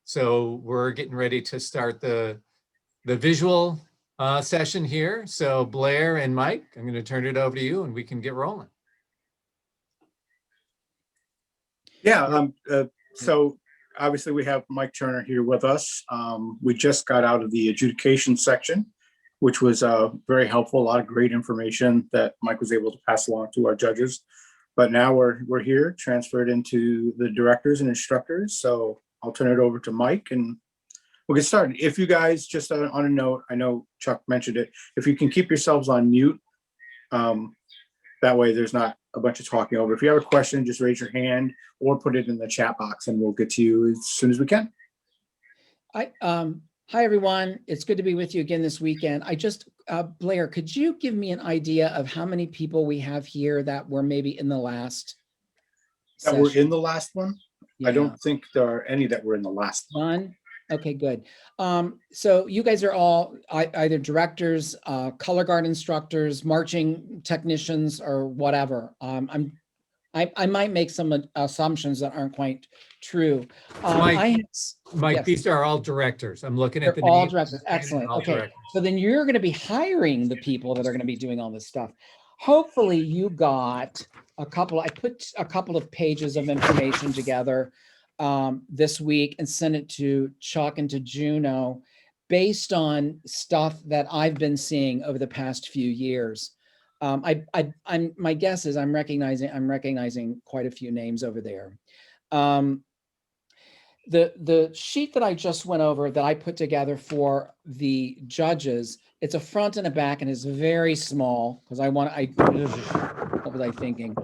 So we're getting ready to start the visual session here. So Blair and Mike, I'm going to turn it over to you and we can get rolling. Yeah, so obviously we have Mike Turner here with us. We just got out of the adjudication section, which was very helpful, a lot of great information that Mike was able to pass along to our judges. But now we're here, transferred into the directors and instructors. So I'll turn it over to Mike and we'll get started. If you guys, just on a note, I know Chuck mentioned it, if you can keep yourselves on mute, that way there's not a bunch of talking over. If you have a question, just raise your hand or put it in the chat box and we'll get to you as soon as we can. Hi, everyone. It's good to be with you again this weekend. Blair, could you give me an idea of how many people we have here that were maybe in the last That were in the last one? Yeah. I don't think there are any that were in the last one. Okay, good. So you guys are all either directors, color guard instructors, marching technicians, or whatever. I might make some assumptions that aren't quite true. Mike, yes. These are all directors. I'm looking at They're the all names. directors. Excellent. Okay, directors. So then you're going to be hiring the people that are going to be doing all this stuff. Hopefully you got I put a couple of pages of information together this week and sent it to Chuck and to Juno based on stuff that I've been seeing over the past few years. My guess is I'm recognizing quite a few names over there. The sheet that I just went over that I put together for the judges, it's a front and a back and is very small because what was I thinking?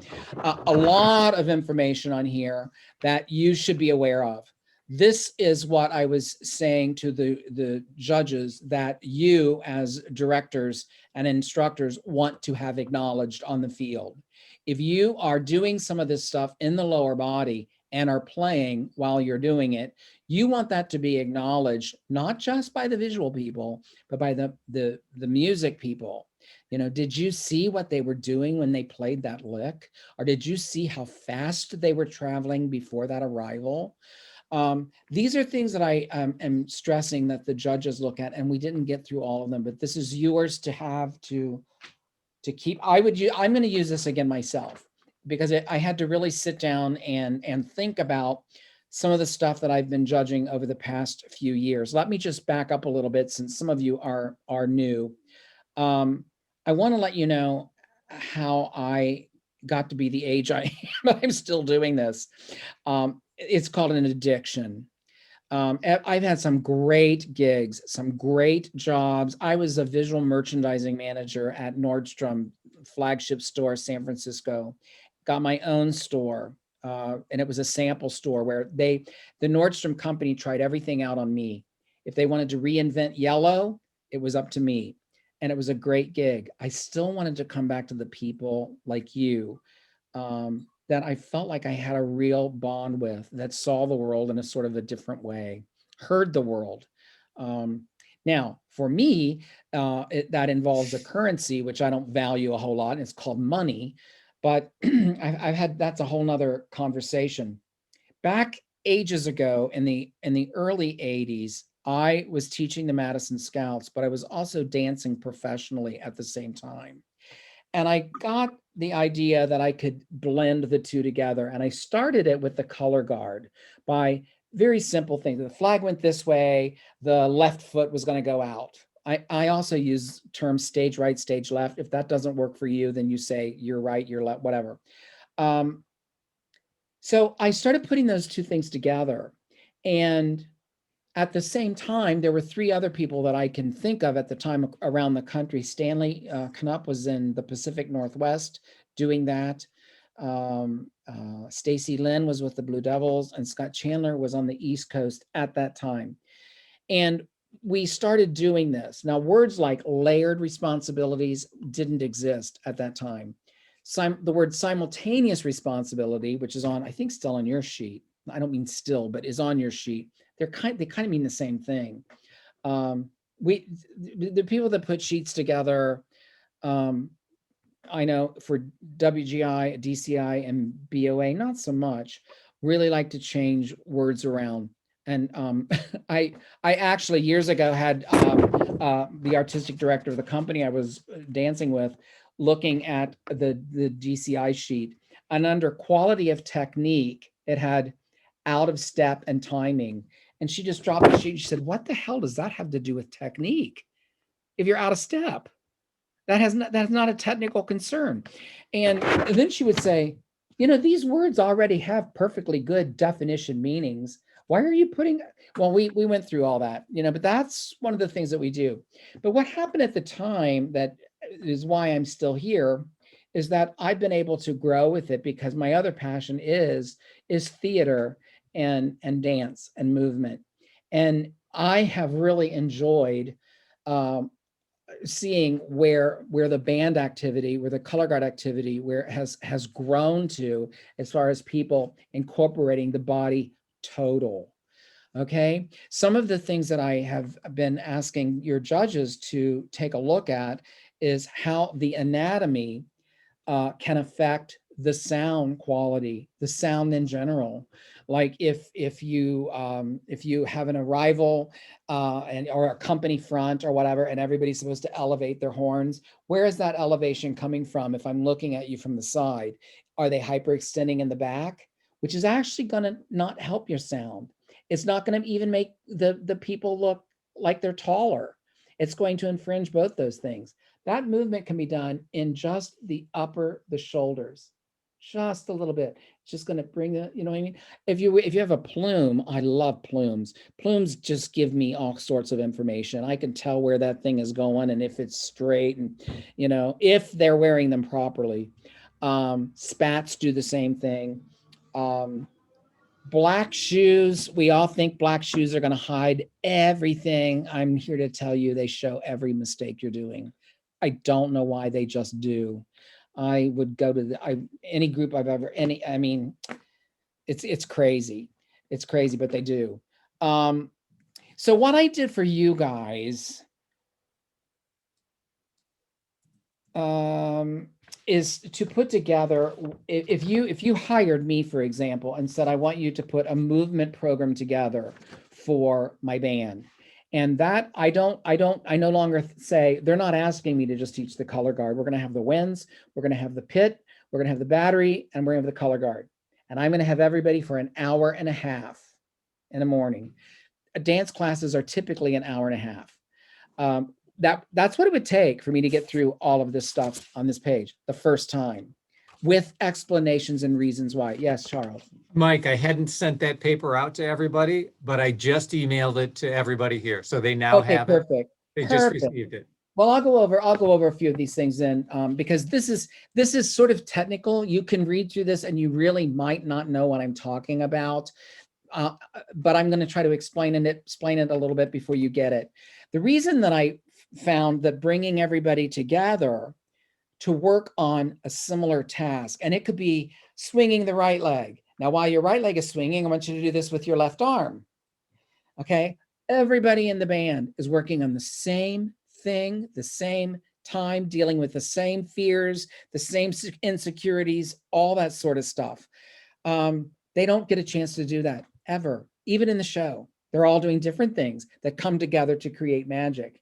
A lot of information on here that you should be aware of. This is what I was saying to the judges that you as directors and instructors want to have acknowledged on the field. If you are doing some of this stuff in the lower body and are playing while you're doing it, you want that to be acknowledged, not just by the visual people, but by the music people. You know, did you see what they were doing when they played that lick? Or did you see how fast they were traveling before that arrival? These are things that I am stressing that the judges look at, and we didn't get through all of them, but this is yours to have to keep. I'm going to use this again myself because I had to really sit down and think about some of the stuff that I've been judging over the past few years. Let me just back up a little bit since some of you are new. I want to let you know how I got to be the age I am, but I'm still doing this. It's called an addiction. I've had some great gigs, some great jobs. I was a visual merchandising manager at Nordstrom flagship store, San Francisco. Got my own store, and it was a sample store where the Nordstrom company tried everything out on me. If they wanted to reinvent yellow, it was up to me. And it was a great gig. I still wanted to come back to the people like you that I felt like I had a real bond with, that saw the world in a sort of a different way, heard the world. Now, for me, that involves a currency, which I don't value a whole lot. And it's called money. But I've had, that's a whole nother conversation. Back ages ago in the early 80s, I was teaching the Madison Scouts, but I was also dancing professionally at the same time. And I got the idea that I could blend the two together. And I started it with the color guard by very simple things. The flag went this way, the left foot was going to go out. I also use terms stage right, stage left. If that doesn't work for you, then you say you're right, you're left, whatever. So I started putting those two things together. And at the same time, there were three other people that I can think of at the time around the country. Stanley Knupp was in the Pacific Northwest doing that. Stacy Lynn was with the Blue Devils, and Scott Chandler was on the East Coast at that time. And we started doing this. Now, words like layered responsibilities didn't exist at that time. The word simultaneous responsibility, which is on, I think, still on your sheet. I don't mean still, but is on your sheet. They kind of mean the same thing. The people that put sheets together, I know for WGI, DCI, and BOA, not so much, really like to change words around. And I actually years ago had the artistic director of the company I was dancing with looking at the GCI sheet, and under quality of technique, it had out of step and timing. And she just dropped the sheet. She said, "What the hell does that have to do with technique? If you're out of step, that's not a technical concern." And then she would say, these words already have perfectly good definition meanings. Why are you putting, well, we went through all that, but that's one of the things that we do. But what happened at the time that is why I'm still here is that I've been able to grow with it because my other passion is theater and dance and movement. And I have really enjoyed um, seeing where the band activity, where the color guard activity, where it has grown to as far as people incorporating the body total. Okay, some of the things that I have been asking your judges to take a look at is how the anatomy can affect the sound quality, the sound in general. Like if you have an arrival or a company front or whatever, and everybody's supposed to elevate their horns, where is that elevation coming from? If I'm looking at you from the side, are they hyperextending in the back, which is actually going to not help your sound? It's not going to even make the people look like they're taller. It's going to infringe both those things. That movement can be done in just the shoulders, just a little bit. It's just going to bring the, you know what I mean? If you have a plume, I love plumes. Plumes just give me all sorts of information. I can tell where that thing is going and if it's straight and, if they're wearing them properly. Spats do the same thing. Black shoes, we all think black shoes are going to hide everything. I'm here to tell you they show every mistake you're doing. I don't know why, they just do. I would go to any group I've ever, I mean, it's crazy. It's crazy, but they do. So what I did for you guys is to put together, if you hired me, for example, and said, I want you to put a movement program together for my band. And that I no longer say, they're not asking me to just teach the color guard. We're going to have the winds, we're going to have the pit, we're going to have the battery, and we're going to have the color guard. And I'm going to have everybody for an hour and a half in the morning. Dance classes are typically an hour and a half. That's what it would take for me to get through all of this stuff on this page the first time, with explanations and reasons why. Yes, Charles. Mike, I hadn't sent that paper out to everybody, but I just emailed it to everybody here. So they now Okay, have it. perfect. They just Perfect. received it. Well, I'll go over a few of these things then, because this is sort of technical. You can read through this and you really might not know what I'm talking about. But I'm going to try to explain it a little bit before you get it. The reason that I found that bringing everybody together to work on a similar task, and it could be swinging the right leg. Now, while your right leg is swinging, I want you to do this with your left arm. Okay. Everybody in the band is working on the same thing, the same time, dealing with the same fears, the same insecurities, all that sort of stuff. They don't get a chance to do that ever, even in the show. They're all doing different things that come together to create magic.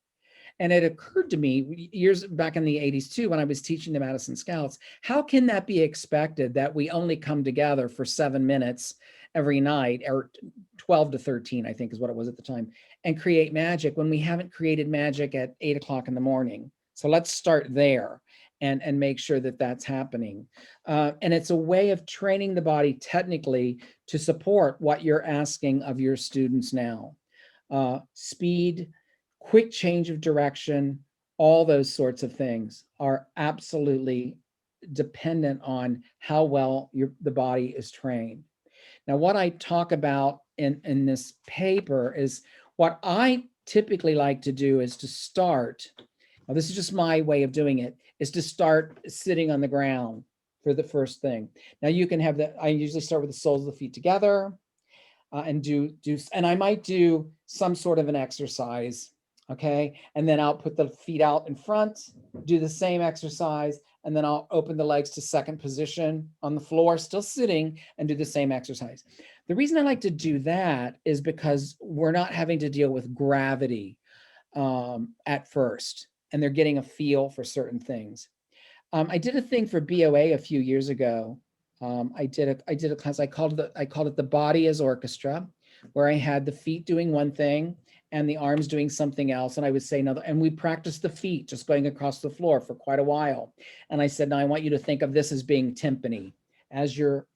And it occurred to me years back in the 80s too, when I was teaching the Madison Scouts, how can that be expected that we only come together for 7 minutes every night, or 12 to 13, I think is what it was at the time, and create magic when we haven't created magic at 8 o'clock in the morning? So let's start there and make sure that that's happening. And it's a way of training the body technically to support what you're asking of your students now. Speed, quick change of direction, all those sorts of things are absolutely dependent on how well the body is trained. Now, what I talk about in this paper is what I typically like to do is to start, now this is just my way of doing it, is to start sitting on the ground for the first thing. Now you can have I usually start with the soles of the feet together and and I might do some sort of an exercise. Okay. And then I'll put the feet out in front, do the same exercise, and then I'll open the legs to second position on the floor, still sitting, and do the same exercise. The reason I like to do that is because we're not having to deal with gravity at first, and they're getting a feel for certain things. I did a thing for BOA a few years ago. I did a class. I called it the body as orchestra, where I had the feet doing one thing and the arms doing something else, and I would say another. And we practiced the feet just going across the floor for quite a while. And I said, now I want you to think of this as being timpani. As you're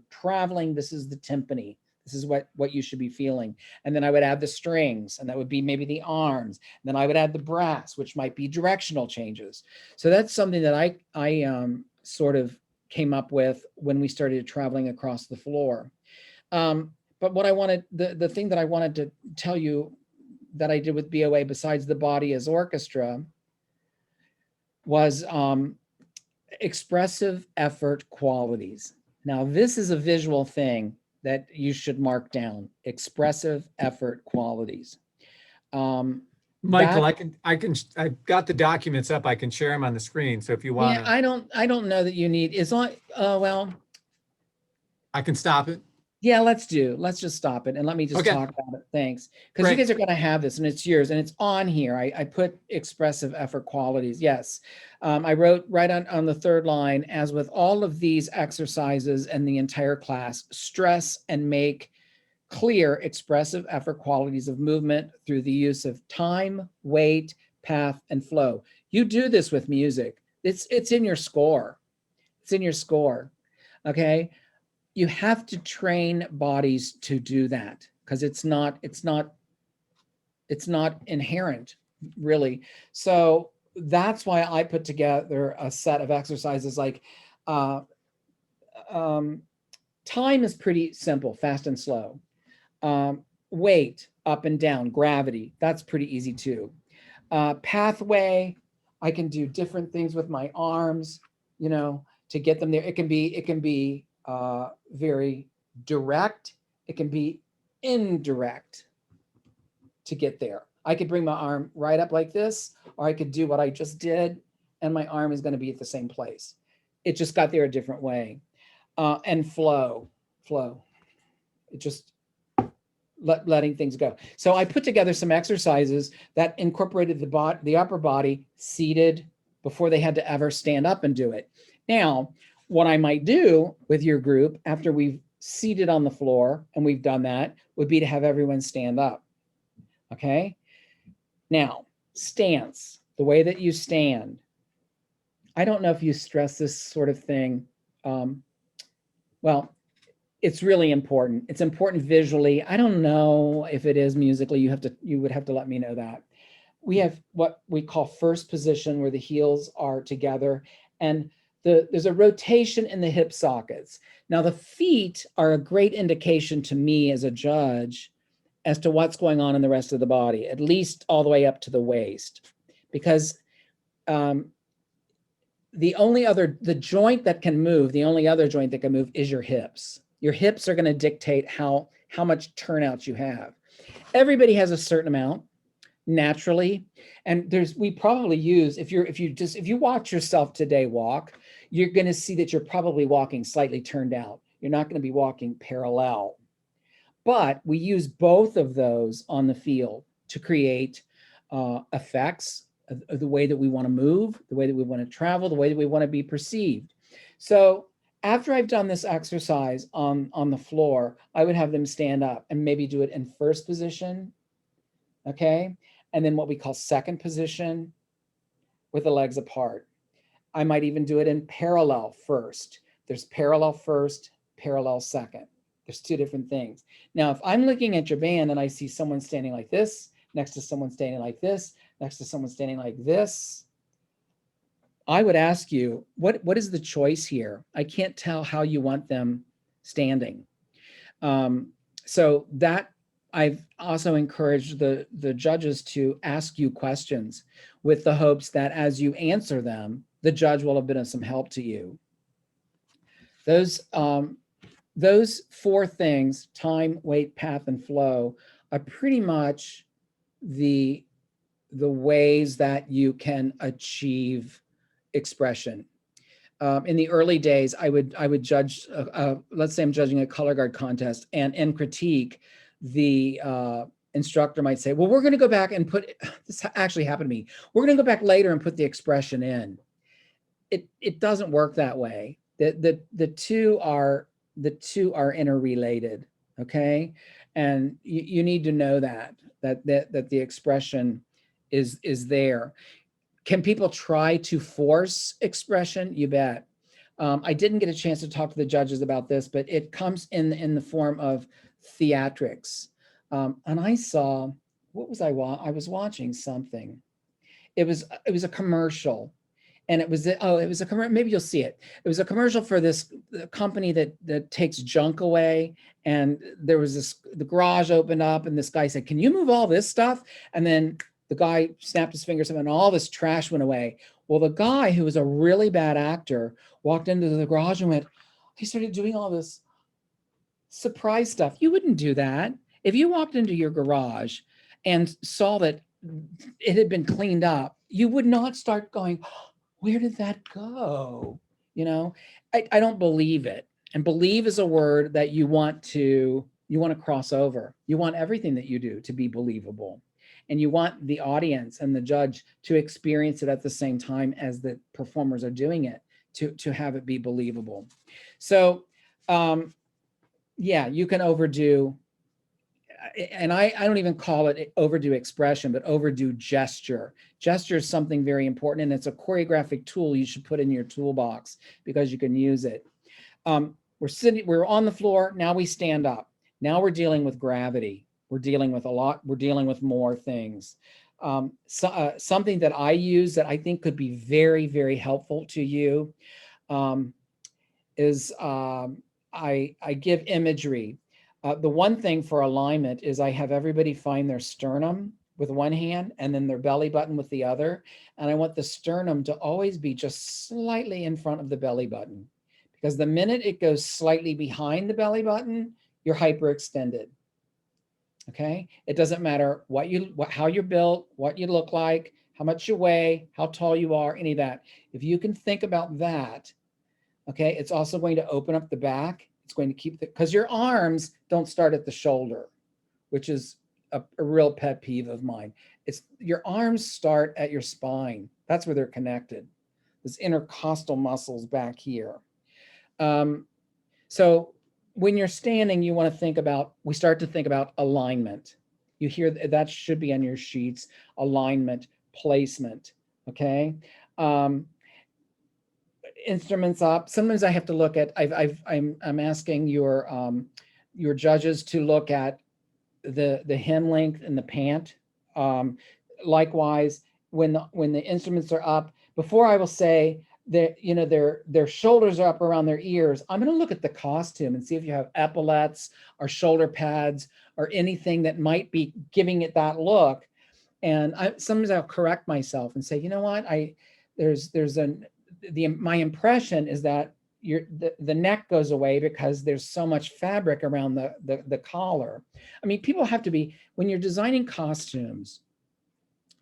traveling, this is the timpani. This is what you should be feeling. And then I would add the strings, and that would be maybe the arms. And then I would add the brass, which might be directional changes. So that's something that I sort of came up with when we started traveling across the floor. But what I wanted, the thing that I wanted to tell you that I did with BOA, besides the body as orchestra, was expressive effort qualities. Now, this is a visual thing that you should mark down: expressive effort qualities. Michael, I've got the documents up. I can share them on the screen. So if you want Yeah, to, I don't know that you need, it's on, well, I can stop it. yeah, let's just stop it and let me just Okay. talk about it. Thanks. Because you Great. guys are going to have this and it's yours and it's on here. I put expressive effort qualities. Yes. I wrote right on the third line, as with all of these exercises and the entire class, stress and make clear expressive effort qualities of movement through the use of time, weight, path, and flow. You do this with music. It's in your score. It's in your score. Okay. You have to train bodies to do that because it's not inherent, really. So that's why I put together a set of exercises like time is pretty simple, fast and slow. Weight, up and down, gravity, that's pretty easy too. Pathway, I can do different things with my arms, to get them there. It can be very direct. It can be indirect to get there. I could bring my arm right up like this, or I could do what I just did, and my arm is going to be at the same place. It just got there a different way. And flow. It just letting things go. So I put together some exercises that incorporated the upper body seated before they had to ever stand up and do it. Now, what I might do with your group after we've seated on the floor and we've done that would be to have everyone stand up. Okay. Now, stance, the way that you stand. I don't know if you stress this sort of thing. Well, it's really important. It's important visually. I don't know if it is musically. You would have to let me know that. We have what we call first position, where the heels are together, and there's a rotation in the hip sockets. Now, the feet are a great indication to me as a judge as to what's going on in the rest of the body, at least all the way up to the waist, because the joint that can move, the only other joint that can move is your hips. Your hips are going to dictate how much turnout you have. Everybody has a certain amount naturally, and we probably use, if you watch yourself today walk, you're going to see that you're probably walking slightly turned out. You're not going to be walking parallel. But we use both of those on the field to create effects of the way that we want to move, the way that we want to travel, the way that we want to be perceived. So after I've done this exercise on the floor, I would have them stand up and maybe do it in first position, okay? And then what we call second position with the legs apart. I might even do it in parallel first. There's parallel first, parallel second. There's two different things. Now, if I'm looking at your band and I see someone standing like this, next to someone standing like this, next to someone standing like this, I would ask you, what is the choice here? I can't tell how you want them standing. So that I've also encouraged the judges to ask you questions with the hopes that as you answer them, the judge will have been of some help to you. Those four things, time, weight, path, and flow, are pretty much the ways that you can achieve expression. in the early days, I would judge, let's say I'm judging a color guard contest, and in critique, the instructor might say, well, we're going to go back and put, this actually happened to me. We're going to go back later and put the expression in. It doesn't work that way. The two are interrelated. Okay. And you need to know that the expression is there. Can people try to force expression? You bet. I didn't get a chance to talk to the judges about this, but it comes in the form of theatrics. And I saw, what was I watching something. It was a commercial, and it was a commercial. Maybe you'll see it. It was a commercial for this company that takes junk away. And there was the garage opened up, and this guy said, "Can you move all this stuff?" And then the guy snapped his fingers, and all this trash went away. Well, the guy, who was a really bad actor, walked into the garage and he started doing all this surprise stuff. You wouldn't do that. If you walked into your garage and saw that it had been cleaned up, you would not start going, where did that go? I don't believe it. And believe is a word that you want to cross over. You want everything that you do to be believable. And you want the audience and the judge to experience it at the same time as the performers are doing it, to have it be believable. So, yeah, you can overdo, and I don't even call it overdo expression, but overdo gesture. Gesture is something very important, and it's a choreographic tool you should put in your toolbox because you can use it. We're on the floor, now we stand up. Now we're dealing with gravity. We're dealing with more things. Something that I use that I think could be very, very helpful to you is I give imagery. The one thing for alignment is I have everybody find their sternum with one hand and then their belly button with the other. And I want the sternum to always be just slightly in front of the belly button, because the minute it goes slightly behind the belly button, you're hyperextended. Okay. It doesn't matter how you're built, what you look like, how much you weigh, how tall you are, any of that. If you can think about that, okay, it's also going to open up the back. It's going to keep because your arms don't start at the shoulder, which is a real pet peeve of mine. It's your arms start at your spine. That's where they're connected. This intercostal muscles back here. So when you're standing, we start to think about alignment. You hear that should be on your sheets, alignment, placement, okay? Instruments up. Sometimes I have to look at, I'm asking your judges to look at the hem length and the pant. Likewise, when the instruments are up, before I will say that, their shoulders are up around their ears, I'm going to look at the costume and see if you have epaulettes or shoulder pads or anything that might be giving it that look. And sometimes I'll correct myself and say, you know what, my impression is that the neck goes away because there's so much fabric around the collar. I mean, people have to be, when you're designing costumes,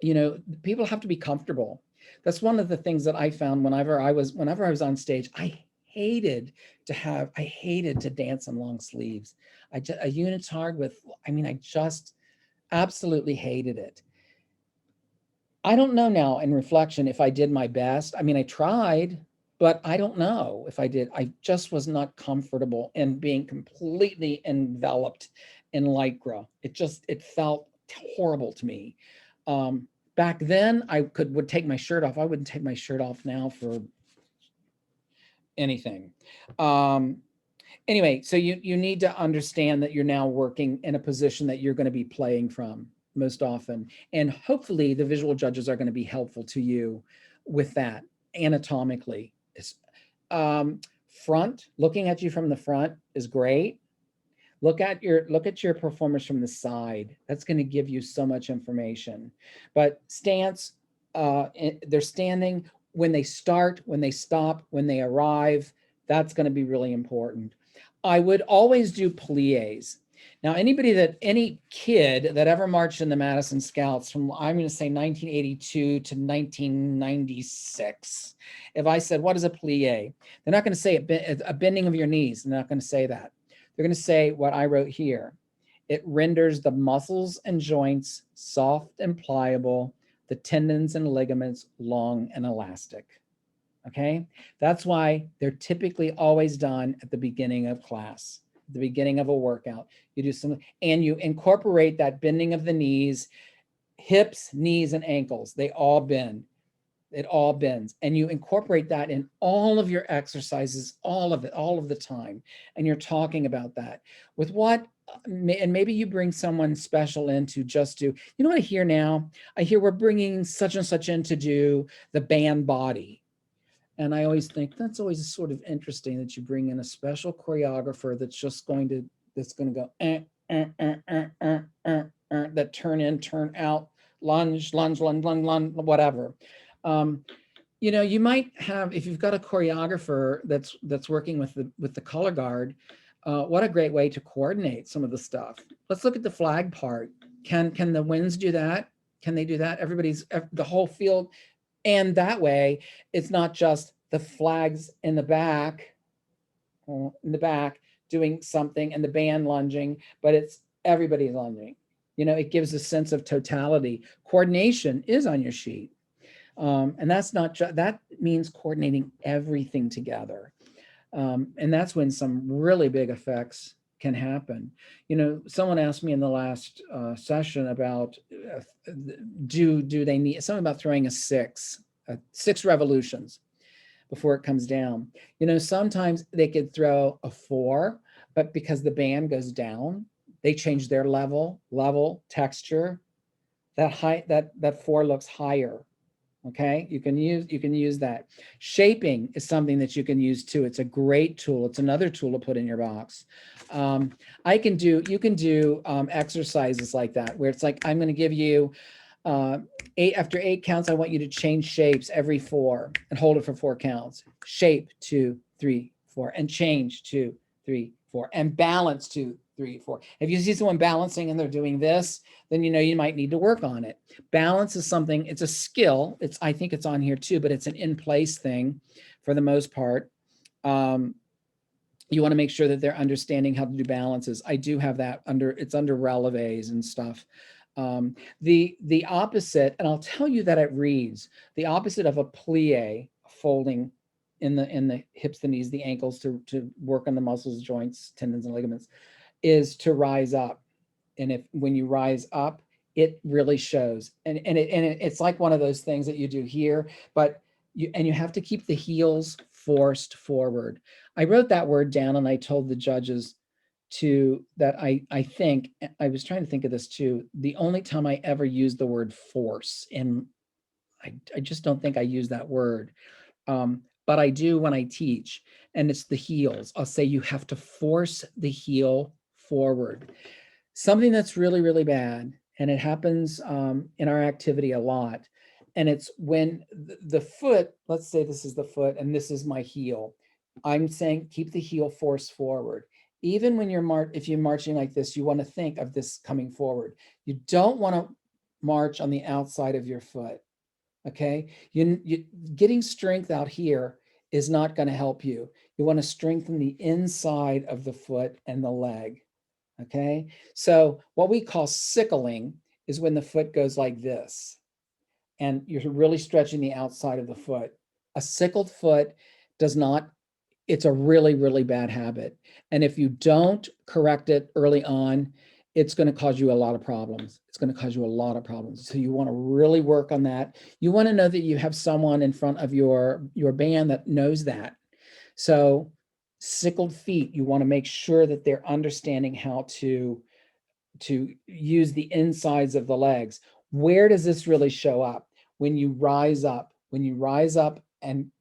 people have to be comfortable. That's one of the things that I found whenever I was on stage. I hated to dance in long sleeves. A unitard I just absolutely hated it. I don't know now in reflection if I did my best. I tried, but I don't know if I did. I just was not comfortable in being completely enveloped in Lycra. It felt horrible to me. Back then, I would take my shirt off. I wouldn't take my shirt off now for anything. Anyway, so you need to understand that you're now working in a position that you're going to be playing from most often. And hopefully the visual judges are going to be helpful to you with that anatomically. Front, looking at you from the front is great. Look at your performers from the side. That's going to give you so much information. But stance, they're standing, when they start, when they stop, when they arrive, that's going to be really important. I would always do pliés. Now, any kid that ever marched in the Madison Scouts from, I'm going to say 1982 to 1996, if I said, what is a plie? They're not going to say a bending of your knees. They're not going to say that. They're going to say what I wrote here. It renders the muscles and joints soft and pliable, the tendons and ligaments long and elastic. Okay, that's why they're typically always done at the beginning of class, at the beginning of a workout. You do some, and you incorporate that bending of the knees, hips, knees, and ankles. They all bend. It all bends. And you incorporate that in all of your exercises, all of it, all of the time. And you're talking about that. With what, and maybe you bring someone special in to just do, you know what I hear now? I hear we're bringing such and such in to do the band body. And I always think that's always sort of interesting that you bring in a special choreographer that's just going to go that turn in, turn out, lunge, whatever. You know, you might have, if you've got a choreographer that's working with the color guard, what a great way to coordinate some of the stuff. Let's look at the flag part. Can the winds do that? Can they do that? The whole field. And that way, it's not just the flags in the back doing something and the band lunging, but it's everybody lunging. You know, it gives a sense of totality. Coordination is on your sheet. And that's not just, that means coordinating everything together. And that's when some really big effects can happen. You know, someone asked me in the last session about do they need something about throwing six revolutions before it comes down. You know, sometimes they could throw a 4, but because the band goes down, they change their level, texture. That 4 looks higher. Okay, you can use that. Shaping is something that you can use too. It's a great tool. It's another tool to put in your box. You can do exercises like that, where it's like, I'm going to give you 8 after 8 counts. I want you to change shapes every 4 and hold it for 4 counts. Shape 2, 3, 4, and change 2, 3, 4, and balance 2, 3, 4. If you see someone balancing and they're doing this, then you know you might need to work on it. Balance is something, it's a skill. I think it's on here too, but it's an in-place thing for the most part. You want to make sure that they're understanding how to do balances. I do have that it's under releves and stuff. The opposite, and I'll tell you that it reads, the opposite of a plie, folding in the hips, the knees, the ankles to work on the muscles, joints, tendons, and ligaments, is to rise up. And when you rise up, it really shows. And it's like one of those things that you do here, but you have to keep the heels forced forward. I wrote that word down and I told the judges that I think, I was trying to think of this too, the only time I ever used the word force, and I just don't think I use that word. But I do when I teach, and it's the heels. I'll say you have to force the heel forward. Something that's really, really bad, and it happens in our activity a lot, and it's when the foot, let's say this is the foot and this is my heel. I'm saying keep the heel force forward. Even when if you're marching like this, you want to think of this coming forward. You don't want to march on the outside of your foot. Okay, you getting strength out here is not going to help you. You want to strengthen the inside of the foot and the leg. Okay, so what we call sickling is when the foot goes like this and you're really stretching the outside of the foot. A sickled foot does not, it's a really, really bad habit. And if you don't correct it early on, it's going to cause you a lot of problems. It's going to cause you a lot of problems. So you want to really work on that. You want to know that you have someone in front of your band that knows that. So sickled feet, you want to make sure that they're understanding how to use the insides of the legs. Where does this really show up? When you rise up and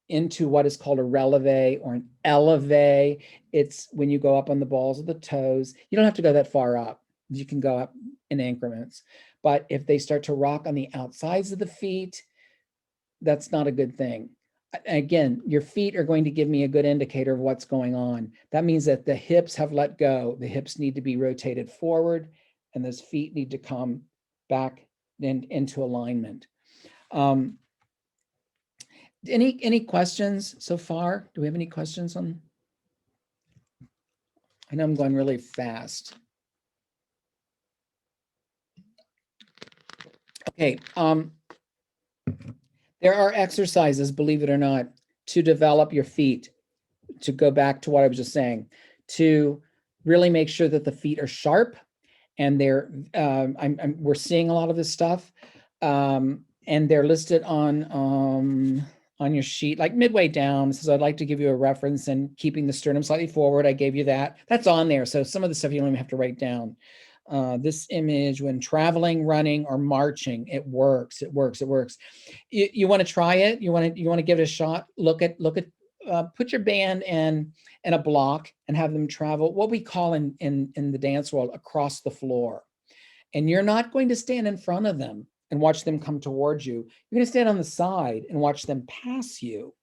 into what is called a releve or an eleve. It's when you go up on the balls of the toes. You don't have to go that far up. You can go up in increments. But if they start to rock on the outsides of the feet, that's not a good thing. again, your feet are going to give me a good indicator of what's going on. That means that the hips have let go. The hips need to be rotated forward, and those feet need to come back into alignment. Any questions so far? Do we have any questions on? I know I'm going really fast. Okay, there are exercises, believe it or not, to develop your feet, to go back to what I was just saying, to really make sure that the feet are sharp and they're, we're seeing a lot of this stuff, and they're listed on your sheet, like midway down. It says, I'd like to give you a reference and keeping the sternum slightly forward. I gave you that. That's on there. So some of the stuff you don't even have to write down. This image when traveling, running, or marching, it works. It works. It works. You want to try it. You want to give it a shot. Look at. Put your band in a block and have them travel. What we call in the dance world, across the floor. And you're not going to stand in front of them and watch them come towards you. You're going to stand on the side and watch them pass you.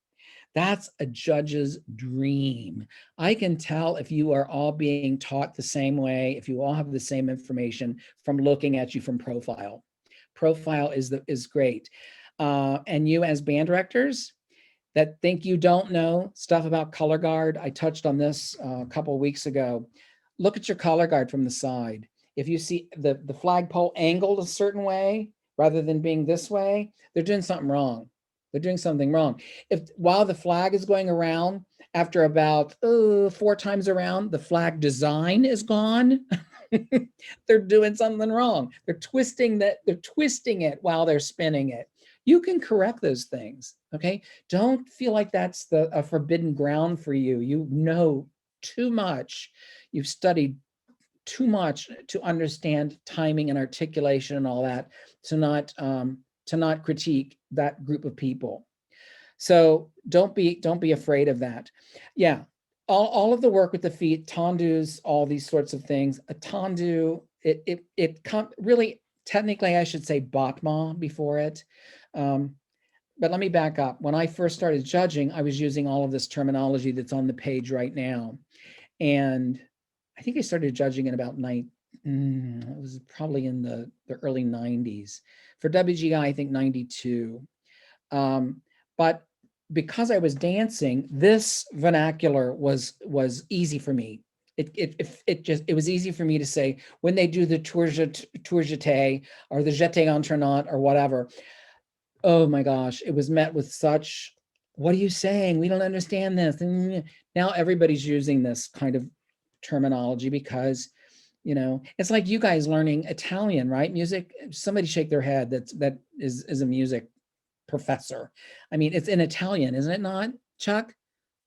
That's a judge's dream. I can tell if you are all being taught the same way, if you all have the same information from looking at you from profile. Profile is great. And you as band directors that think you don't know stuff about color guard, I touched on this a couple of weeks ago. Look at your color guard from the side. If you see the flagpole angled a certain way rather than being this way, they're doing something wrong. They're doing something wrong. If while the flag is going around, after about 4 times around, the flag design is gone, they're doing something wrong. They're twisting it while they're spinning it. You can correct those things, okay? Don't feel like that's a forbidden ground for you. You know too much. You've studied too much to understand timing and articulation and all that, to not critique that group of people. So don't be afraid of that. Yeah, all of the work with the feet, tendus, all these sorts of things. A tendu, really, technically, I should say battement before it. But let me back up. When I first started judging, I was using all of this terminology that's on the page right now. And I think I started judging in about it was probably in the early 90s. For WGI, I think 92. But because I was dancing, this vernacular was easy for me. It was easy for me to say when they do the tour jeté or the jeté entraînant or whatever. Oh my gosh, it was met with such, what are you saying? We don't understand this. And now everybody's using this kind of terminology because, it's like you guys learning Italian, right? Music, somebody shake their head that is a music professor. I mean, it's in Italian, isn't it not, Chuck?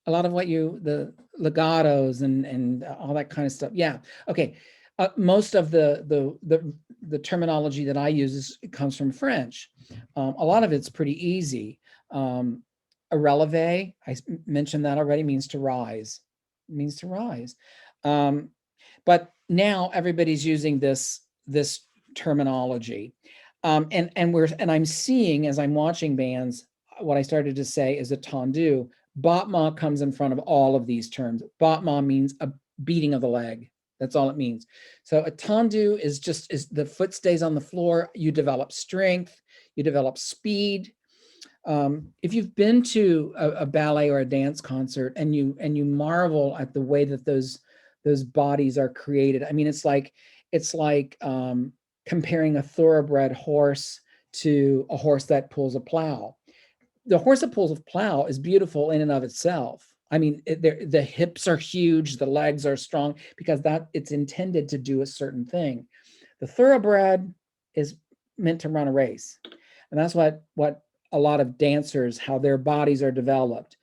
A lot of what the legatos and all that kind of stuff. Yeah. Okay. Most of the terminology that I use comes from French. A lot of it's pretty easy. A relevé, I mentioned that already, means to rise. It means to rise. But now everybody's using this terminology. And I'm seeing, as I'm watching bands, what I started to say is a tendu. Battement comes in front of all of these terms. Battement means a beating of the leg. That's all it means. So a tendu is the foot stays on the floor. You develop strength. You develop speed. If you've been to a ballet or a dance concert and you marvel at the way that those bodies are created, I mean, it's like comparing a thoroughbred horse to a horse that pulls a plow. The horse that pulls a plow is beautiful in and of itself. I mean, the hips are huge, the legs are strong because it's intended to do a certain thing. The thoroughbred is meant to run a race. And that's what a lot of dancers, how their bodies are developed.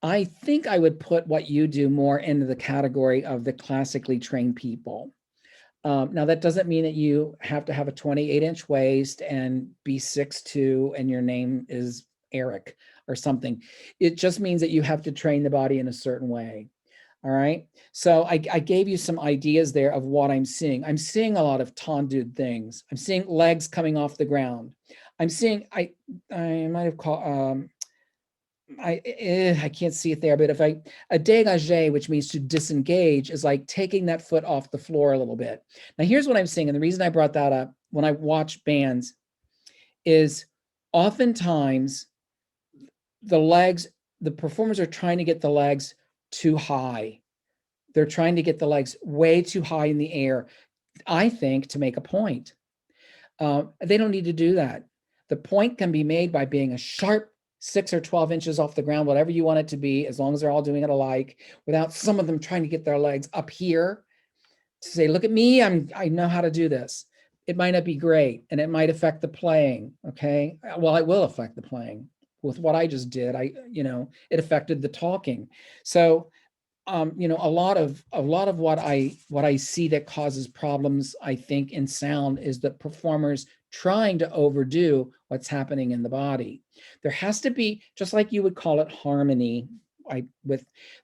I think I would put what you do more into the category of the classically trained people. Now, that doesn't mean that you have to have a 28-inch waist and be 6'2" and your name is Eric or something. It just means that you have to train the body in a certain way. All right. So I gave you some ideas there of what I'm seeing. I'm seeing a lot of tendued things. I'm seeing legs coming off the ground. I'm seeing, I might have called, I can't see it there, but if a dégagé, which means to disengage, is like taking that foot off the floor a little bit. Now, here's what I'm seeing, and the reason I brought that up when I watch bands is oftentimes the performers are trying to get the legs too high. They're trying to get the legs way too high in the air, I think, to make a point. They don't need to do that. The point can be made by being a sharp 6 or 12 inches off the ground, whatever you want it to be, as long as they're all doing it alike, without some of them trying to get their legs up here to say, look at me, I know how to do this. It might not be great, and it might affect the playing, okay? Well, it will affect the playing. With what I just did, it affected the talking. So, a lot of what I see that causes problems, I think, in sound is that performers trying to overdo what's happening in the body. There has to be, just like you would call it harmony,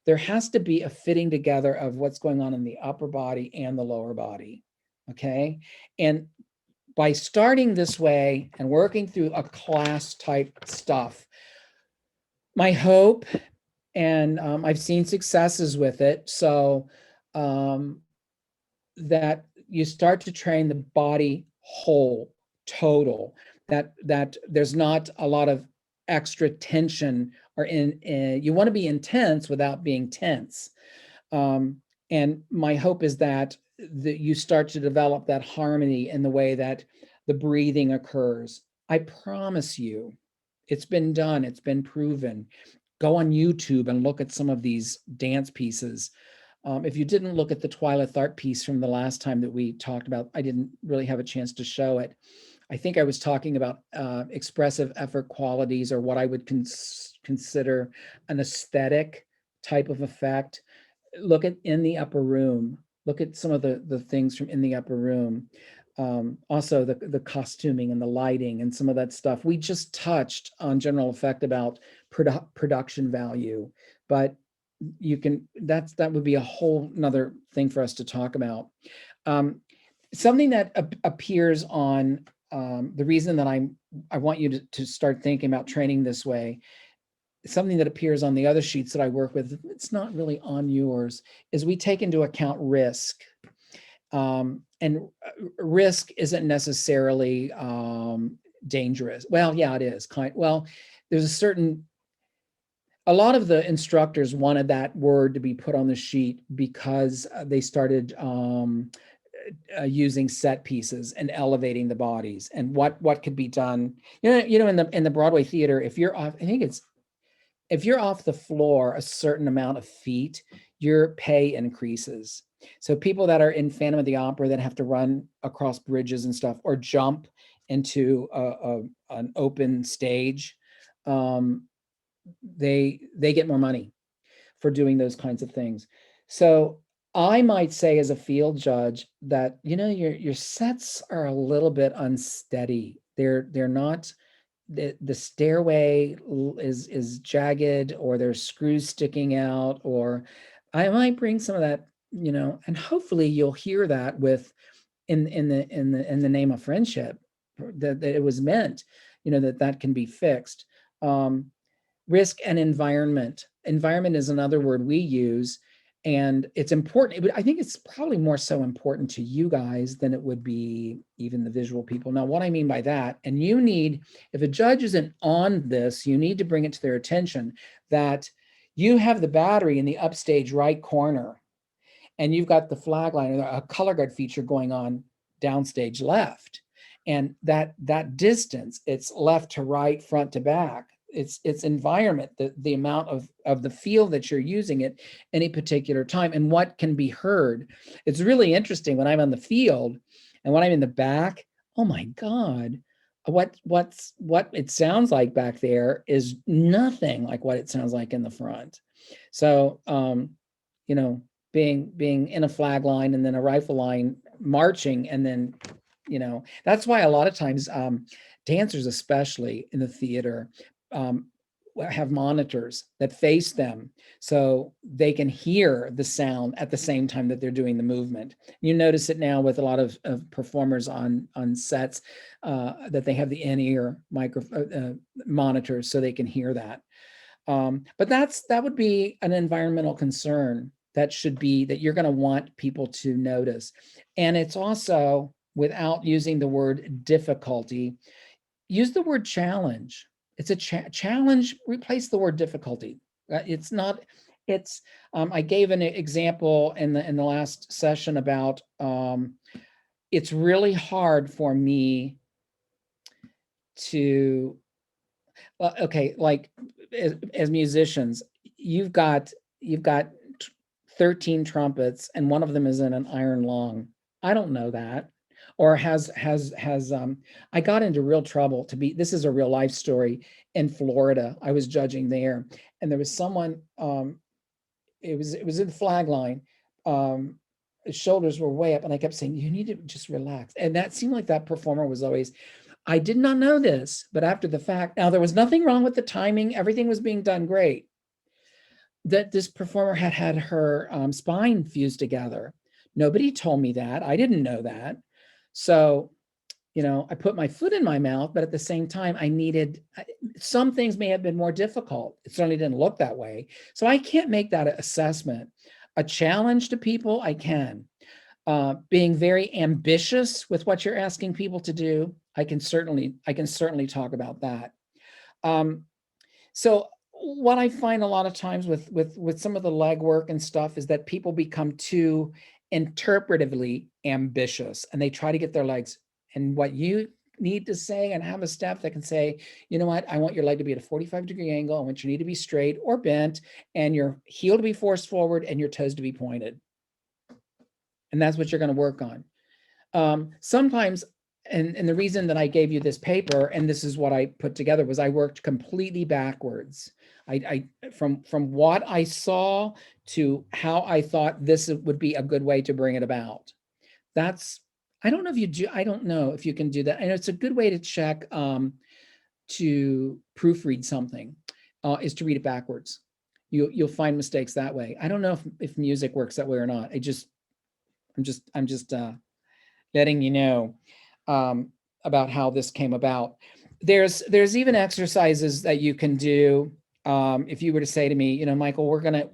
there has to be a fitting together of what's going on in the upper body and the lower body. Okay. And by starting this way and working through a class type stuff, my hope, and I've seen successes with it, so that you start to train the body whole, total, that there's not a lot of extra tension, or you want to be intense without being tense. And my hope is that you start to develop that harmony in the way that the breathing occurs. I promise you, it's been done, it's been proven. Go on YouTube and look at some of these dance pieces. If you didn't look at the Twyla Tharp piece from the last time that we talked about, I didn't really have a chance to show it. I think I was talking about expressive effort qualities, or what I would consider an aesthetic type of effect. Look at In the Upper Room. Look at some of the things from In the Upper Room. Also the costuming and the lighting and some of that stuff. We just touched on general effect about production value, but that would be a whole nother thing for us to talk about. Something that appears on the reason that I want you to start thinking about training this way, something that appears on the other sheets that I work with, it's not really on yours, is we take into account risk. And risk isn't necessarily dangerous. Well, yeah, it is. There's a lot of the instructors wanted that word to be put on the sheet because they started using set pieces and elevating the bodies, and what could be done. In the Broadway theater, if you're off the floor a certain amount of feet, your pay increases. So people that are in Phantom of the Opera that have to run across bridges and stuff, or jump into an open stage, they get more money for doing those kinds of things. So I might say, as a field judge, that your sets are a little bit unsteady. They're not. The stairway is jagged, or there's screws sticking out, or I might bring some of that, and hopefully you'll hear that in the name of friendship, that it was meant, that can be fixed. Risk and environment. Environment is another word we use, and it's important. I think it's probably more so important to you guys than it would be even the visual people. Now, what I mean by that, and if a judge isn't on this, you need to bring it to their attention that you have the battery in the upstage right corner, and you've got the flag line or a color guard feature going on downstage left. And that distance, it's left to right, front to back. It's environment, the amount of the feel that you're using at any particular time, and what can be heard. It's really interesting when I'm on the field and when I'm in the back. Oh my God, what it sounds like back there is nothing like what it sounds like in the front. So being in a flag line and then a rifle line marching, and then that's why a lot of times dancers, especially in the theater, have monitors that face them so they can hear the sound at the same time that they're doing the movement. You notice it now with a lot of performers on sets that they have the in-ear monitors so they can hear that. But that would be an environmental concern that you're going to want people to notice. And it's also, without using the word difficulty, use the word challenge. It's a challenge, replace the word difficulty. It's not, it's, I gave an example in the last session about, it's really hard for me to, okay, like as musicians, you've got 13 trumpets and one of them is in an iron lung. I don't know that. Or I got into real trouble this is a real life story in Florida. I was judging there and there was someone, it was in the flag line. His shoulders were way up and I kept saying, you need to just relax. And that seemed like that performer was always, I did not know this, but after the fact, now there was nothing wrong with the timing. Everything was being done great. That this performer had her spine fused together. Nobody told me that. I didn't know that. So, I put my foot in my mouth, but at the same time, some things may have been more difficult. It certainly didn't look that way. So I can't make that assessment. A challenge to people, I can. Being very ambitious with what you're asking people to do, I can certainly talk about that. So what I find a lot of times with some of the legwork and stuff is that people become too interpretively ambitious and they try to get their legs. And what you need to say and have a step that can say, you know what, I want your leg to be at a 45-degree angle. I want your knee to be straight or bent and your heel to be forced forward and your toes to be pointed. And that's what you're going to work on. Sometimes, and the reason that I gave you this paper, and this is what I put together, was I worked completely backwards. From what I saw to how I thought this would be a good way to bring it about. I don't know if you can do that. And it's a good way to check to proofread something is to read it backwards. You'll find mistakes that way. I don't know if music works that way or not. I'm just letting you know about how this came about. There's even exercises that you can do. If you were to say to me, Michael, we're going to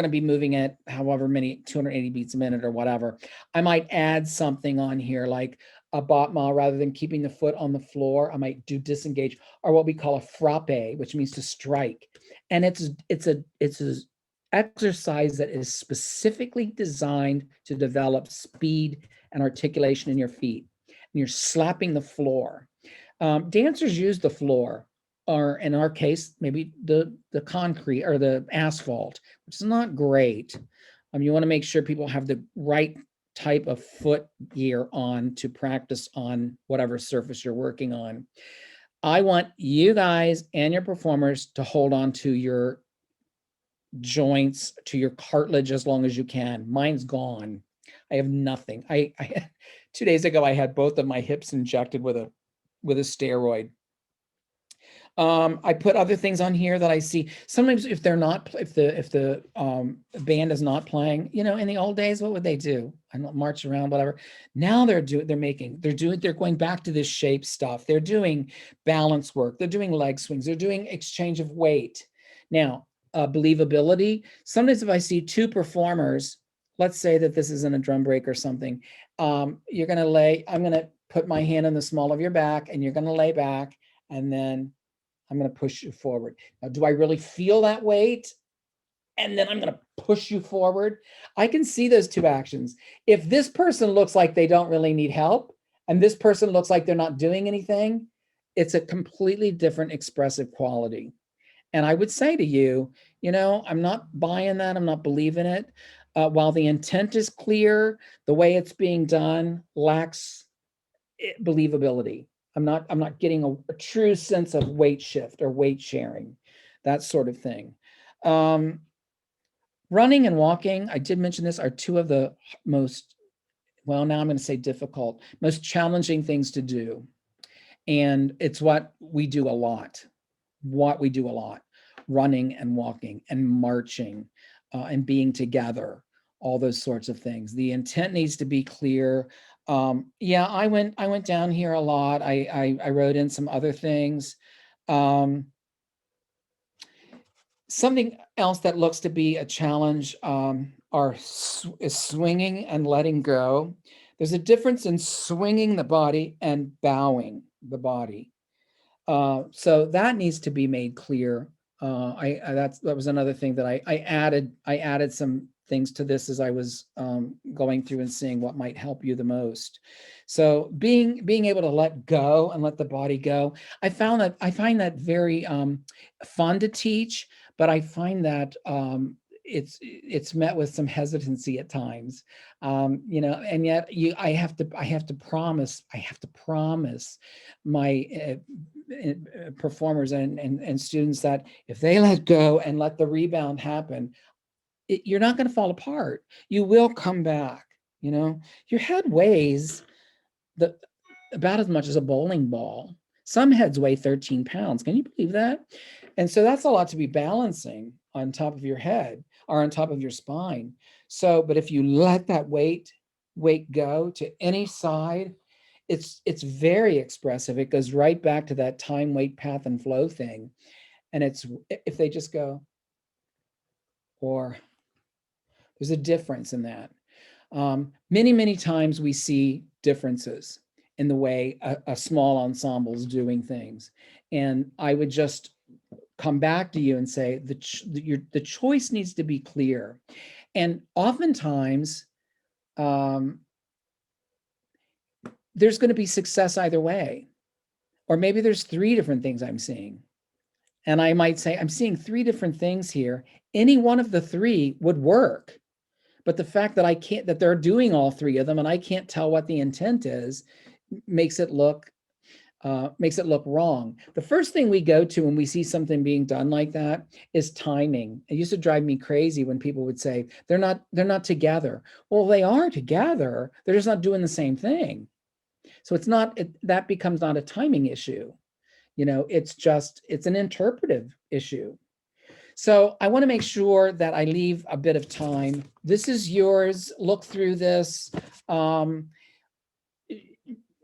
be moving at however many 280 beats a minute or whatever. I might add something on here like a battement rather than keeping the foot on the floor. I might do disengage or what we call a frappe, which means to strike. And it's a exercise that is specifically designed to develop speed and articulation in your feet. And you're slapping the floor. Dancers use the floor, or in our case, maybe the concrete or the asphalt, which is not great. You want to make sure people have the right type of foot gear on to practice on whatever surface you're working on. I want you guys and your performers to hold on to your joints, to your cartilage as long as you can. Mine's gone. I have nothing. I 2 days ago, I had both of my hips injected with a steroid. I put other things on here that I see. Sometimes if the band is not playing, in the old days, what would they do? I don't march around, whatever. Now they're going back to this shape stuff. They're doing balance work. They're doing leg swings. They're doing exchange of weight. Now, believability. Sometimes if I see two performers, let's say that this isn't a drum break or something, I'm going to put my hand on the small of your back and you're going to lay back and then I'm going to push you forward. Now, do I really feel that weight? And then I'm going to push you forward. I can see those two actions. If this person looks like they don't really need help and this person looks like they're not doing anything, it's a completely different expressive quality. And I would say to you, I'm not buying that. I'm not believing it. While the intent is clear, the way it's being done lacks believability. I'm not getting a true sense of weight shift or weight sharing, that sort of thing. Running and walking, I did mention this, are two of the most, now I'm going to say difficult, most challenging things to do. And it's what we do a lot, running and walking and marching and being together, all those sorts of things. The intent needs to be clear. I went down here a lot. I wrote in some other things. Something else that looks to be a challenge is swinging and letting go. There's a difference in swinging the body and bowing the body. So that needs to be made clear. That was another thing that I added. I added some things to this as I was going through and seeing what might help you the most. So being able to let go and let the body go. I find that very fun to teach, but I find that it's met with some hesitancy at times, and yet I have to promise my performers and students that if they let go and let the rebound happen, you're not going to fall apart. You will come back. Your head weighs about as much as a bowling ball. Some heads weigh 13 pounds. Can you believe that? And so that's a lot to be balancing on top of your head or on top of your spine. So, but if you let that weight go to any side, it's very expressive. It goes right back to that time, weight, path, and flow thing. And it's if they just go, or there's a difference in that. Many times we see differences in the way a small ensemble is doing things. And I would just come back to you and say the choice needs to be clear. And oftentimes, there's going to be success either way. Or maybe there's 3 different things I'm seeing. And I might say, I'm seeing 3 different things here. Any one of the 3 would work. But the fact that they're doing all 3 of them and I can't tell what the intent is, makes it look wrong. The first thing we go to when we see something being done like that is timing. It used to drive me crazy when people would say, they're not together. Well, they are together. They're just not doing the same thing. So that becomes not a timing issue. It's an interpretive issue. So I want to make sure that I leave a bit of time. This is yours. Look through this.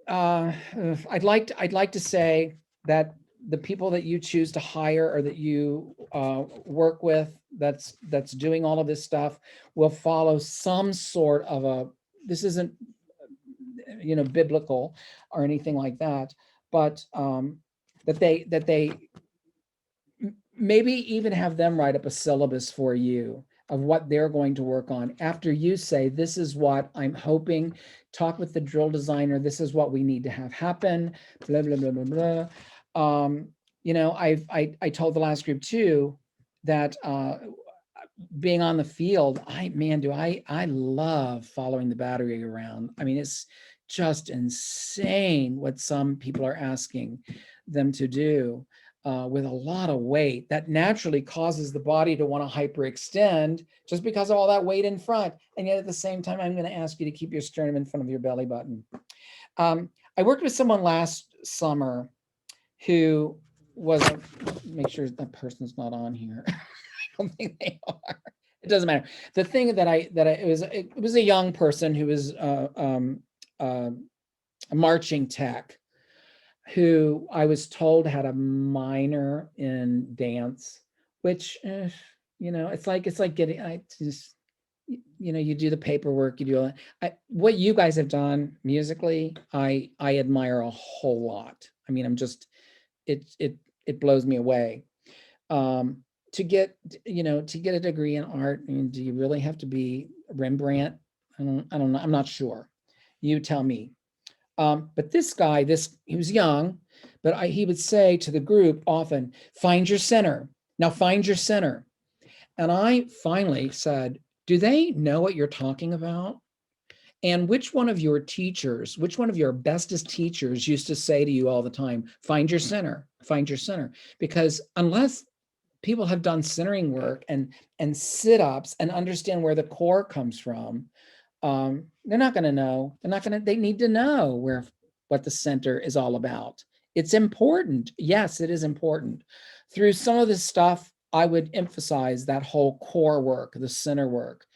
I'd like to say that the people that you choose to hire or that you work with that's doing all of this stuff will follow some sort of this isn't biblical or anything like that, but that they maybe even have them write up a syllabus for you of what they're going to work on after you say, this is what I'm hoping, talk with the drill designer, this is what we need to have happen, blah, blah, blah, blah, blah. I told the last group too, that being on the field, I love following the battery around. I mean, it's just insane what some people are asking them to do. With a lot of weight that naturally causes the body to want to hyperextend just because of all that weight in front. And yet at the same time, I'm going to ask you to keep your sternum in front of your belly button. I worked with someone last summer who make sure that person's not on here. I don't think they are. It doesn't matter. The thing it was a young person who was a marching tech, who I was told had a minor in dance, which, it's like getting, you do the paperwork, you do what you guys have done musically. I admire a whole lot. I mean, it blows me away. To get a degree in art, I mean, do you really have to be Rembrandt? I don't know. I'm not sure. You tell me. But this guy, he was young, but he would say to the group often, find your center. Now find your center. And I finally said, do they know what you're talking about? And which one of your bestest teachers used to say to you all the time, find your center, find your center? Because unless people have done centering work and sit-ups and understand where the core comes from, they're not going to know. They need to know what the center is all about. It's important. Yes, it is important. Through some of this stuff, I would emphasize that whole core work, the center work.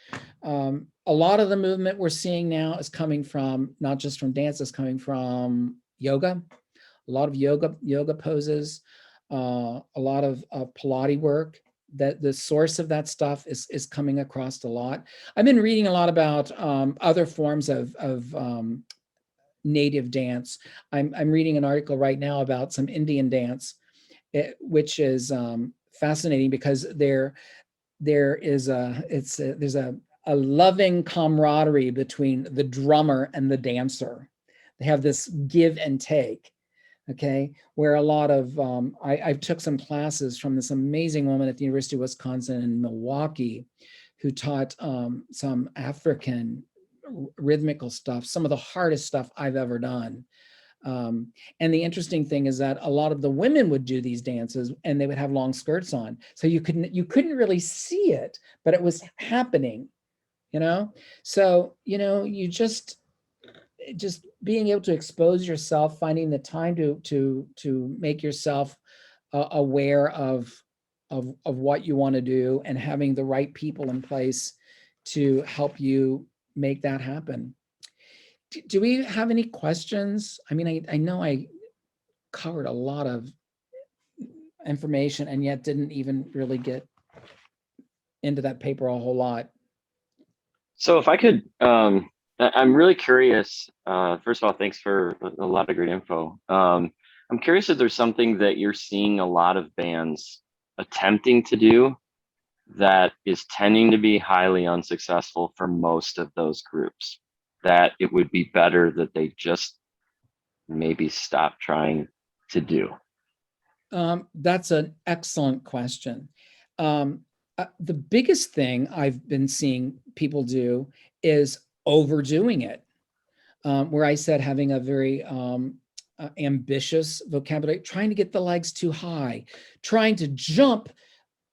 A lot of the movement we're seeing now is coming from, not just from dance, it's coming from yoga. A lot of yoga poses. a lot of Pilates work. That the source of that stuff is coming across a lot. I've been reading a lot about other forms of native dance. I'm reading an article right now about some Indian dance, which is fascinating because there's a loving camaraderie between the drummer and the dancer. They have this give and take. Okay, where a lot of I took some classes from this amazing woman at the University of Wisconsin in Milwaukee, who taught some African rhythmical stuff, some of the hardest stuff I've ever done. And the interesting thing is that a lot of the women would do these dances and they would have long skirts on, so you couldn't really see it, but it was happening, you know. So you just being able to expose yourself, finding the time to make yourself aware of what you want to do, and having the right people in place to help you make that happen. Do we have any questions? I mean, I know I covered a lot of information and yet didn't even really get into that paper a whole lot. So if I could, I'm really curious. First of all, thanks for a lot of great info. I'm curious if there's something that you're seeing a lot of bands attempting to do that is tending to be highly unsuccessful for most of those groups, that it would be better that they just maybe stop trying to do. That's an excellent question. The biggest thing I've been seeing people do is overdoing it. Where I said having a very ambitious vocabulary, trying to get the legs too high, trying to jump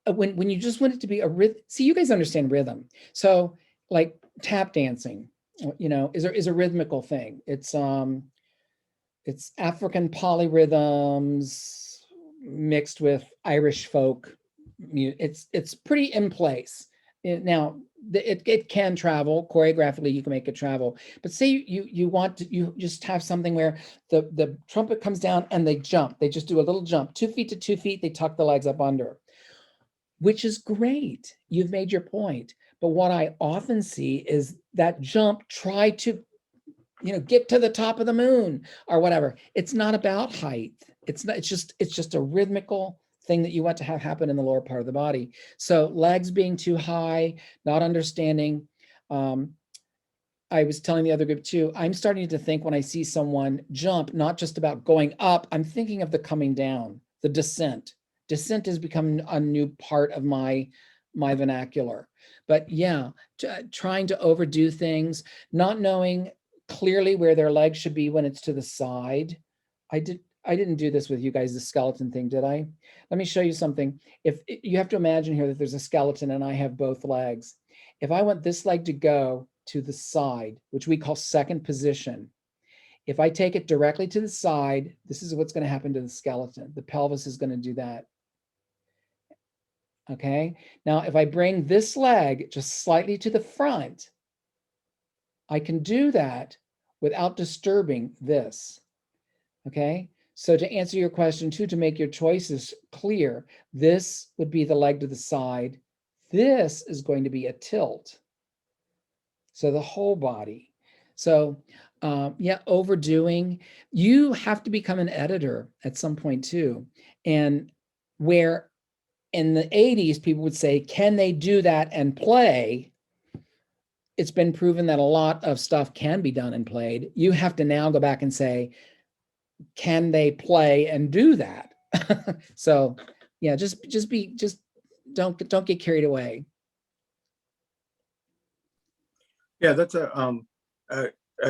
when you just want it to be a rhythm. See, you guys understand rhythm. So like tap dancing, is a rhythmical thing. It's African polyrhythms mixed with Irish folk. It's pretty in place. Now it can travel choreographically. You can make it travel, but say you just have something where the trumpet comes down and they jump. They just do a little jump, 2 feet to 2 feet. They tuck the legs up under, which is great. You've made your point. But what I often see is that jump, try to get to the top of the moon or whatever. It's not about height. It's just a rhythmical thing that you want to have happen in the lower part of the body. So legs being too high, not understanding. I was telling the other group too, I'm starting to think when I see someone jump, not just about going up, I'm thinking of the coming down, the descent. Descent has become a new part of my vernacular. But yeah, trying to overdo things, not knowing clearly where their legs should be when it's to the side. I didn't do this with you guys, the skeleton thing, did I? Let me show you something. If you have to imagine here that there's a skeleton and I have both legs. If I want this leg to go to the side, which we call second position, if I take it directly to the side, this is what's going to happen to the skeleton. The pelvis is going to do that. Okay. Now, if I bring this leg just slightly to the front, I can do that without disturbing this. Okay. So to answer your question too, to make your choices clear, this would be the leg to the side. This is going to be a tilt. So the whole body. So yeah, overdoing. You have to become an editor at some point too. And where in the 80s, people would say, can they do that and play? It's been proven that a lot of stuff can be done and played. You have to now go back and say, can they play and do that? So yeah, just don't get carried away. Yeah, that's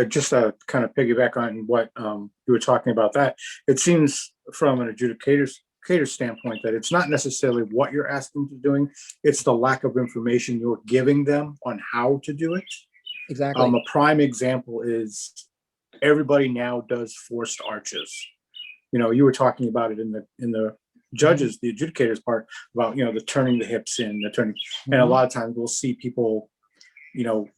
just a kind of piggyback on what you were talking about. That it seems from an adjudicator's standpoint that it's not necessarily what you're asking to doing, it's the lack of information you're giving them on how to do it. Exactly. A prime example is everybody now does forced arches. You were talking about it in the judges, the adjudicators part about the turning the hips in, the turning, and a lot of times we'll see people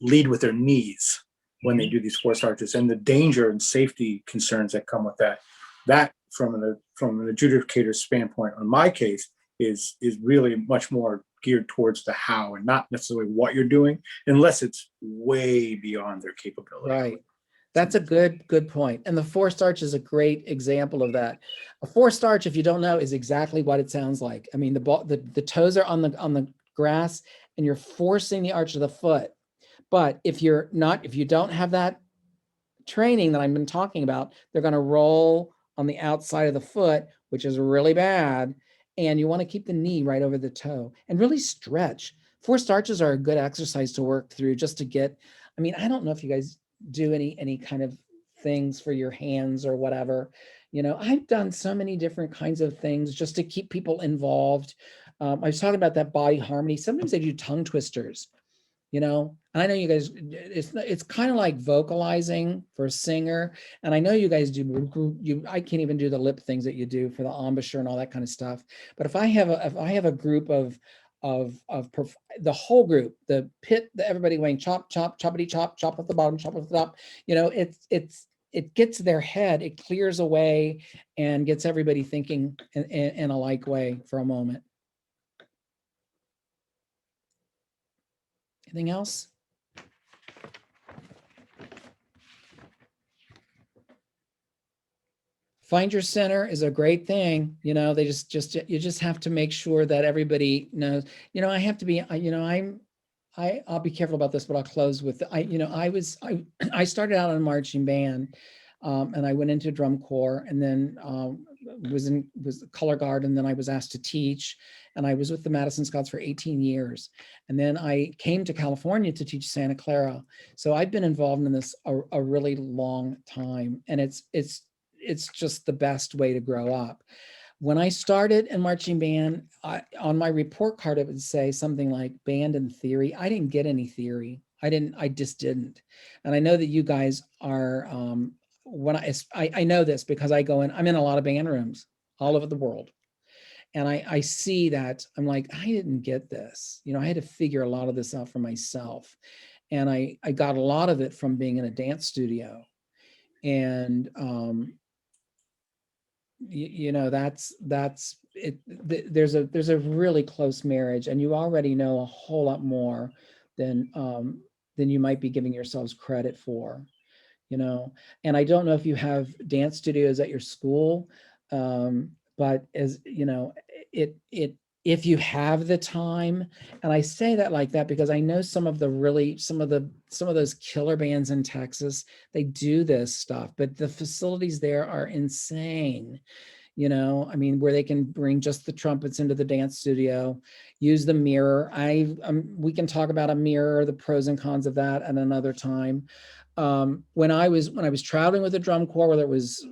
lead with their knees when they do these forced arches, and the danger and safety concerns that come with that. that from an adjudicator standpoint on my case is really much more geared towards the how and not necessarily what you're doing, unless it's way beyond their capability. Right. That's a good point. And the forced arch is a great example of that. A forced arch, if you don't know, is exactly what it sounds like. I mean, the toes are on the grass and you're forcing the arch of the foot. But if you don't have that training that I've been talking about, they're going to roll on the outside of the foot, which is really bad. And you want to keep the knee right over the toe and really stretch. Forced arches are a good exercise to work through just to get, I mean, I don't know if you guys do any kind of things for your hands or whatever. You know, I've done so many different kinds of things just to keep people involved. I was talking about that body harmony. Sometimes they do tongue twisters, you know, and I know you guys, it's kind of like vocalizing for a singer. And I know you guys do, I can't even do the lip things that you do for the embouchure and all that kind of stuff. But if I have a group of the whole group, the pit, everybody going chop, chop, choppity chop, chop at the bottom, chop at the top, you know, it gets their head, it clears away and gets everybody thinking in a like way for a moment. Anything else? Find your center is a great thing. You know, you just have to make sure that everybody knows, you know, I have to be, you know, I'll be careful about this, but I'll close with, I started out in a marching band, and I went into drum corps and then was color guard. And then I was asked to teach, and I was with the Madison Scouts for 18 years. And then I came to California to teach Santa Clara. So I've been involved in this a really long time, and it's just the best way to grow up. When I started in marching band, on my report card, it would say something like band and theory. I didn't get any theory. I just didn't. And I know that you guys are, when I know this because I'm in a lot of band rooms all over the world. And I see that I'm like, I didn't get this. You know, I had to figure a lot of this out for myself. And I got a lot of it from being in a dance studio. And, you know, that's it. There's a really close marriage, and you already know a whole lot more than you might be giving yourselves credit for, you know. And I don't know if you have dance studios at your school, but as you know, if you have the time, and I say that like that because I know some of those killer bands in Texas, they do this stuff, but the facilities there are insane. You know, I mean, where they can bring just the trumpets into the dance studio, use the mirror. We can talk about a mirror, the pros and cons of that at another time. When I was traveling with the drum corps, whether it was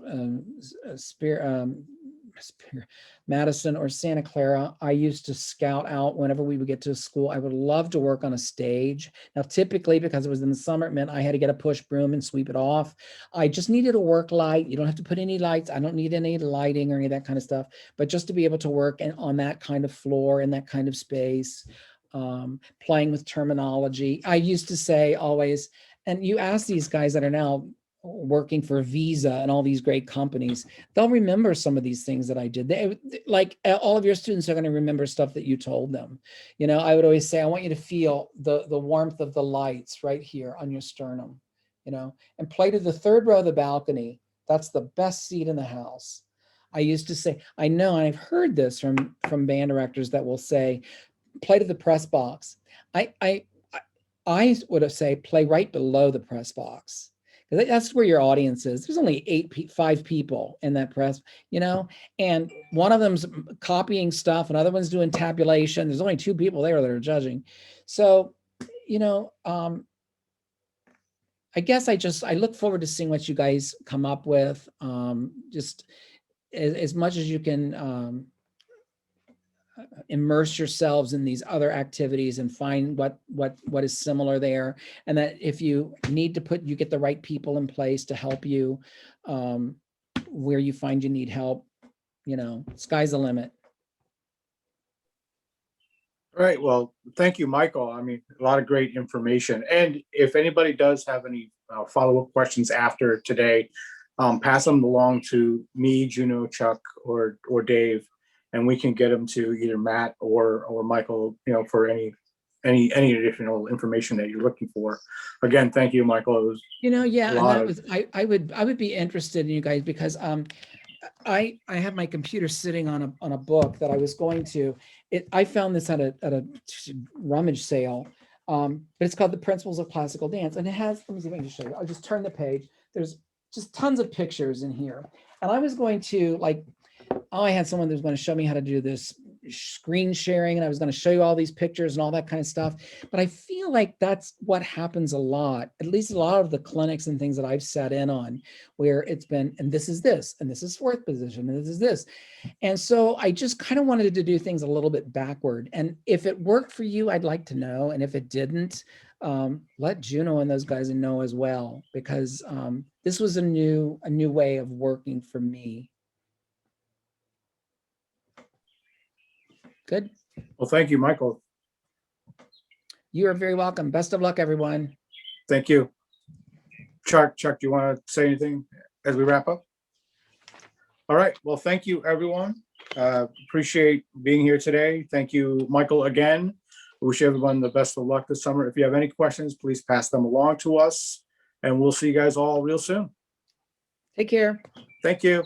Madison or Santa Clara, I used to scout out whenever we would get to school. I would love to work on a stage. Now, typically, because it was in the summer, it meant I had to get a push broom and sweep it off. I just needed a work light. You don't have to put any lights. I don't need any lighting or any of that kind of stuff, but just to be able to work on that kind of floor in that kind of space, playing with terminology. I used to say always, and you ask these guys that are now working for Visa and all these great companies, they'll remember some of these things that I did. They, like all of your students are going to remember stuff that you told them. You know, I would always say, I want you to feel the warmth of the lights right here on your sternum, you know, and play to the third row of the balcony. That's the best seat in the house. I used to say, I know, and I've heard this from band directors that will say, play to the press box. I would have say play right below the press box. That's where your audience is. There's only 5 people in that press, you know, and one of them's copying stuff, and other one's doing tabulation. There's only 2 people there that are judging. So, you know, I guess I look forward to seeing what you guys come up with. Just as much as you can immerse yourselves in these other activities and find what is similar there, and that if you need to you get the right people in place to help you where you find you need help. You know, sky's the limit. All right. Well, thank you, Michael. I mean, a lot of great information. And if anybody does have any follow-up questions after today, pass them along to me, Juno, Chuck, or Dave, and we can get them to either Matt or Michael, for any additional information that you're looking for. Again, thank you, Michael. It was Yeah, a and lot that of- was, I would be interested in you guys because I have my computer sitting on a book that I was going to. I found this at a rummage sale. But it's called The Principles of Classical Dance, and it has, let me see if I can show you. I'll just turn the page. There's just tons of pictures in here. And I was going to I had someone that was going to show me how to do this screen sharing, and I was going to show you all these pictures and all that kind of stuff. But I feel like that's what happens a lot, at least a lot of the clinics and things that I've sat in on, where it's been, and this is this, and this is fourth position, and this is this. And so I just kind of wanted to do things a little bit backward. And if it worked for you, I'd like to know. And if it didn't, let Juno and those guys know as well, because this was a new way of working for me. Good. Well, thank you, Michael. You are very welcome. Best of luck, everyone. Thank you. Chuck, do you want to say anything as we wrap up? All right. Well, thank you, everyone. Appreciate being here today. Thank you, Michael, again. Wish everyone the best of luck this summer. If you have any questions, please pass them along to us, and we'll see you guys all real soon. Take care. Thank you.